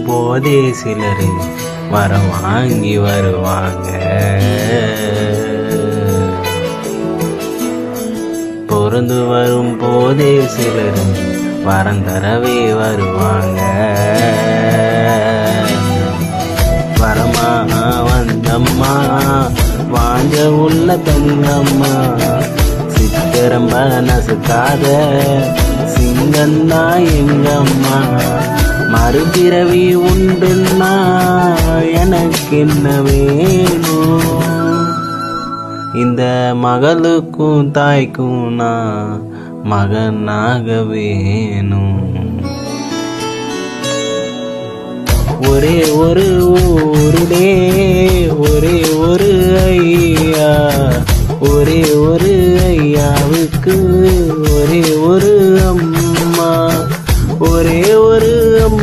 போதே சிலர் வர வாங்கி வருவாங்க. பொருந்து வரும் போதே சிலர் வரந்தரவே வருவாங்க. வரமா வந்தம்மா வாஞ்ச உள்ள தங்கம்மா, சித்திரம்ப நசுக்காத சிங்கந்தா எங்கம்மா. மறுபிறவி உண்டுன்னா எனக்கு என்ன வேணும்? இந்த மகளுக்கும் தாய்க்கும் நான் மகனாக வேணும். ஒரே ஒரு ஊருடே ஒரே ஒரு ஐயா, ஒரே ஒரு ஐயாவுக்கு ஒரே ஒரு அம்மா, ஒரே